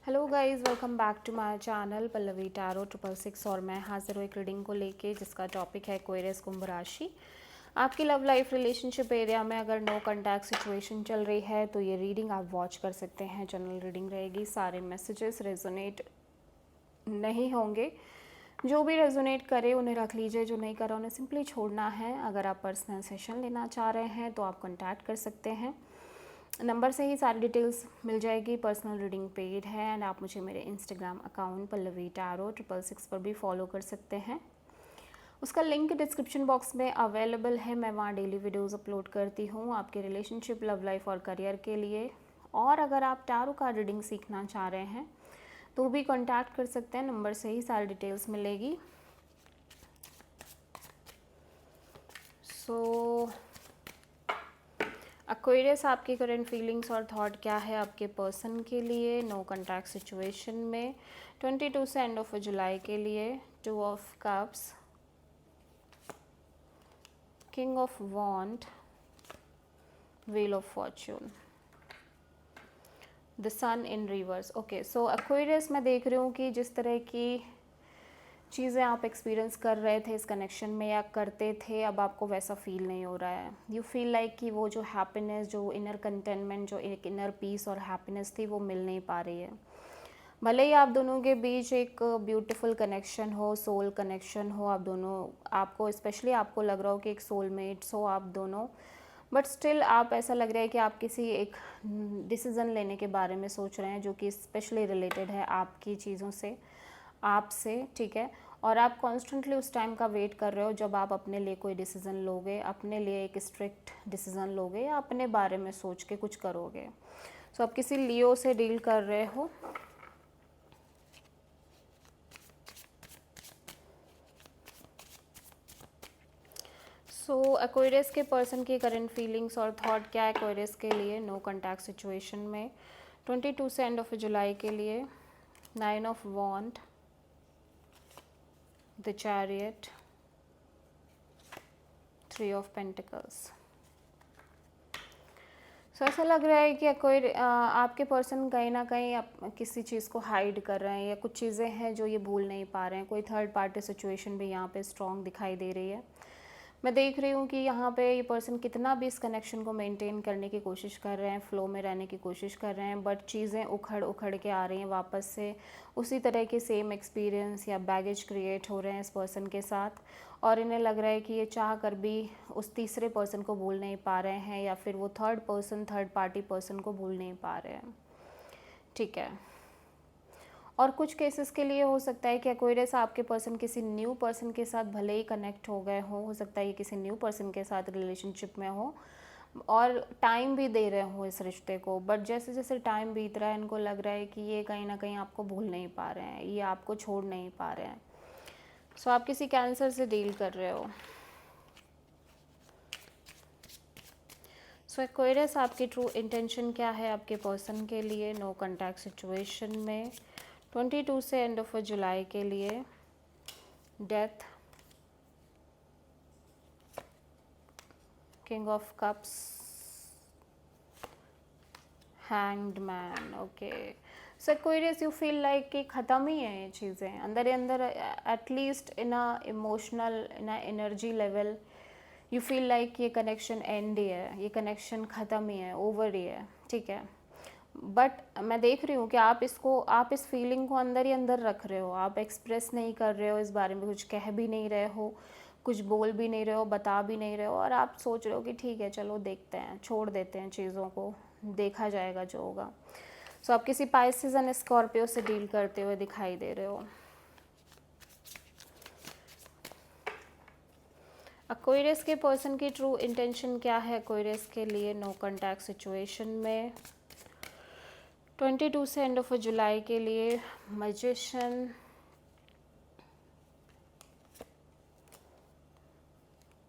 Hello guys, welcome back to my channel Pallavi tarot 666। और मैं हाजिर हूँ एक रीडिंग को लेके जिसका टॉपिक है एक्वेरियस कुंभ राशि। आपकी लव लाइफ रिलेशनशिप एरिया में अगर नो कॉन्टैक्ट सिचुएशन चल रही है तो ये रीडिंग आप वॉच कर सकते हैं। जनरल रीडिंग रहेगी, सारे मैसेजेस रेजोनेट नहीं होंगे। जो भी रेजोनेट करे उन्हें रख लीजिए, जो नहीं करा उन्हें सिंपली छोड़ना है। अगर आप पर्सनल सेशन लेना चाह रहे हैं तो आप कॉन्टैक्ट कर सकते हैं। नंबर से ही सारी डिटेल्स मिल जाएगी। पर्सनल रीडिंग पेड है एंड आप मुझे मेरे इंस्टाग्राम अकाउंट पल्लवी टैरो 666 पर भी फॉलो कर सकते हैं। उसका लिंक डिस्क्रिप्शन बॉक्स में अवेलेबल है। मैं वहाँ डेली वीडियोस अपलोड करती हूँ आपके रिलेशनशिप, लव लाइफ और करियर के लिए। और अगर आप टैरो का रीडिंग सीखना चाह रहे हैं तो भी कॉन्टैक्ट कर सकते हैं। नंबर से ही सारी डिटेल्स मिलेगी। सो एक्वेरियस, आपकी करंट फीलिंग्स और थॉट क्या है आपके पर्सन के लिए नो कॉन्टैक्ट सिचुएशन में 22 से एंड ऑफ जुलाई के लिए। 2 of cups, king of wand, wheel of fortune, the sun in reverse. Okay, so Aquarius, मैं देख रही हूँ कि जिस तरह की चीज़ें आप एक्सपीरियंस कर रहे थे इस कनेक्शन में या करते थे, अब आपको वैसा फील नहीं हो रहा है। यू फील लाइक कि वो जो हैप्पीनेस, जो इनर कंटेनमेंट, जो एक इनर पीस और हैप्पीनेस थी वो मिल नहीं पा रही है। भले ही आप दोनों के बीच एक ब्यूटीफुल कनेक्शन हो, सोल कनेक्शन हो, आप दोनों, आपको स्पेशली आपको लग रहा हो कि एक सोलमेट्स हो आप दोनों, बट स्टिल आप, ऐसा लग रहा है कि आप किसी एक डिसीज़न लेने के बारे में सोच रहे हैं जो कि स्पेशली रिलेटेड है आपकी चीज़ों से, आपसे, ठीक है। और आप कॉन्स्टेंटली उस टाइम का वेट कर रहे हो जब आप अपने लिए कोई डिसीज़न लोगे, अपने लिए एक स्ट्रिक्ट डिसीज़न लोगे या अपने बारे में सोच के कुछ करोगे। सो आप किसी लियो से डील कर रहे हो। सो एक्वेरियस के पर्सन की करंट फीलिंग्स और थॉट क्या है एक्वेरियस के लिए नो कॉन्टैक्ट सिचुएशन में 22 से एंड ऑफ जुलाई के लिए। 9 of wands, the chariot, 3 of pentacles. So ऐसा लग रहा है कि कोई आपके पर्सन कहीं ना कहीं किसी चीज़ को हाइड कर रहे हैं या कुछ चीज़ें हैं जो ये भूल नहीं पा रहे हैं। कोई थर्ड पार्टी सिचुएशन भी यहाँ पे स्ट्रॉन्ग दिखाई दे रही है। मैं देख रही हूँ कि यहाँ पे ये पर्सन कितना भी इस कनेक्शन को मेंटेन करने की कोशिश कर रहे हैं, फ्लो में रहने की कोशिश कर रहे हैं, बट चीज़ें उखड़ उखड़ के आ रही हैं वापस से। उसी तरह के सेम एक्सपीरियंस या बैगेज क्रिएट हो रहे हैं इस पर्सन के साथ। और इन्हें लग रहा है कि ये चाह कर भी उस तीसरे पर्सन को भूल नहीं पा रहे हैं या फिर वो थर्ड पार्टी पर्सन को भूल नहीं पा रहे हैं, ठीक है। और कुछ केसेस के लिए हो सकता है कि एक्वेरियस आपके पर्सन किसी न्यू पर्सन के साथ भले ही कनेक्ट हो गए हो सकता है ये किसी न्यू पर्सन के साथ रिलेशनशिप में हो और टाइम भी दे रहे हो इस रिश्ते को, बट जैसे जैसे टाइम बीत रहा है इनको लग रहा है कि ये कहीं ना कहीं आपको भूल नहीं पा रहे हैं, ये आपको छोड़ नहीं पा रहे हैं। सो आप किसी कैंसर से डील कर रहे हो। सो एक्वेरियस, आपकी ट्रू इंटेंशन क्या है आपके पर्सन के लिए नो कॉन्टैक्ट सिचुएशन में 22 से एंड ऑफ जुलाई के लिए। Death, king of cups, hanged man. Okay, so Aquarius, you feel like कि ख़त्म ही है ये चीज़ें अंदर ही अंदर, at least in a emotional, in a energy level you feel like ये कनेक्शन एंड ही है, ये कनेक्शन ख़त्म ही है, ओवर ही है, ठीक है। बट मैं देख रही हूँ कि आप इस फीलिंग को अंदर ही अंदर रख रहे हो, आप एक्सप्रेस नहीं कर रहे हो, इस बारे में कुछ कह भी नहीं रहे हो, कुछ बोल भी नहीं रहे हो, बता भी नहीं रहे हो, और आप सोच रहे हो कि ठीक है चलो देखते हैं, छोड़ देते हैं चीज़ों को, देखा जाएगा जो होगा। सो आप किसी पाइसेस एंड स्कॉर्पियो से डील करते हुए दिखाई दे रहे हो। एक्वेरियस के पर्सन की ट्रू इंटेंशन क्या है एक्वेरियस के लिए नो कॉन्टैक्ट सिचुएशन में 22 से एंड ऑफ जुलाई के लिए। Magician,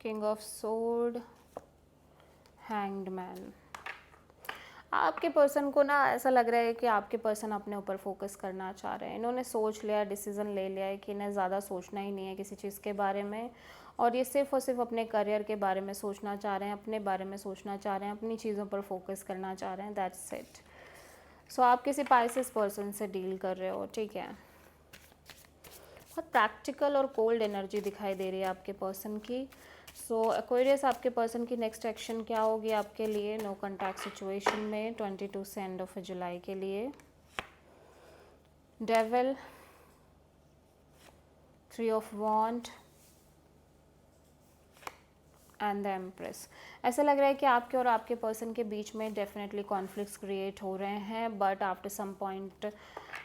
king of sword, hanged man. आपके पर्सन को ना ऐसा लग रहा है कि आपके पर्सन अपने ऊपर फोकस करना चाह रहे हैं। इन्होंने सोच लिया, डिसीज़न ले लिया है कि इन्हें ज़्यादा सोचना ही नहीं है किसी चीज़ के बारे में, और ये सिर्फ और सिर्फ अपने करियर के बारे में सोचना चाह रहे हैं, अपने बारे में सोचना चाह रहे हैं, अपनी चीज़ों पर फोकस करना चाह रहे हैं, दैट्स इट। सो आप किसी पाइसेस पर्सन से डील कर रहे हो, ठीक है। बहुत प्रैक्टिकल और कोल्ड एनर्जी दिखाई दे रही है आपके पर्सन की। सो एक्वेरियस, आपके पर्सन की नेक्स्ट एक्शन क्या होगी आपके लिए नो कॉन्टैक्ट सिचुएशन में 22 से एंड ऑफ जुलाई के लिए? Devil, 3 of wand and the empress. ऐसा लग रहा है कि आपके और आपके पर्सन के बीच में डेफिनेटली कॉन्फ्लिक्ट्स क्रिएट हो रहे हैं, बट आफ्टर सम पॉइंट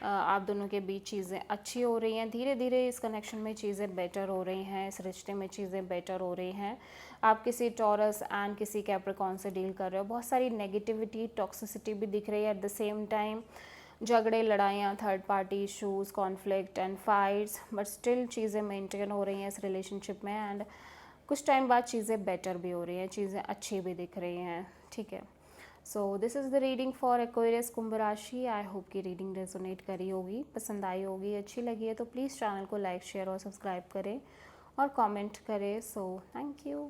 आप दोनों के बीच चीज़ें अच्छी हो रही हैं। धीरे धीरे इस कनेक्शन में चीज़ें बेटर हो रही हैं, इस रिश्ते में चीज़ें बेटर हो रही हैं। आप किसी टॉरस एंड किसी कैप्रिकॉर्न से डील कर रहे हो। बहुत सारी नेगेटिविटी, टॉक्सिसिटी भी दिख रही है एट द सेम टाइम। झगड़े, लड़ाइयाँ, third party issues, conflict and fights, but still चीज़ें मेंटेन हो रही हैं इस रिलेशनशिप में। एंड कुछ टाइम बाद चीज़ें बेटर भी हो रही हैं, चीज़ें अच्छी भी दिख रही हैं, ठीक है। So this is the reading for Aquarius कुंभ राशि। आई होप कि रीडिंग रेजोनेट करी होगी, पसंद आई होगी, अच्छी लगी है तो प्लीज़ चैनल को लाइक, शेयर और सब्सक्राइब करें और कमेंट करें। So thank you.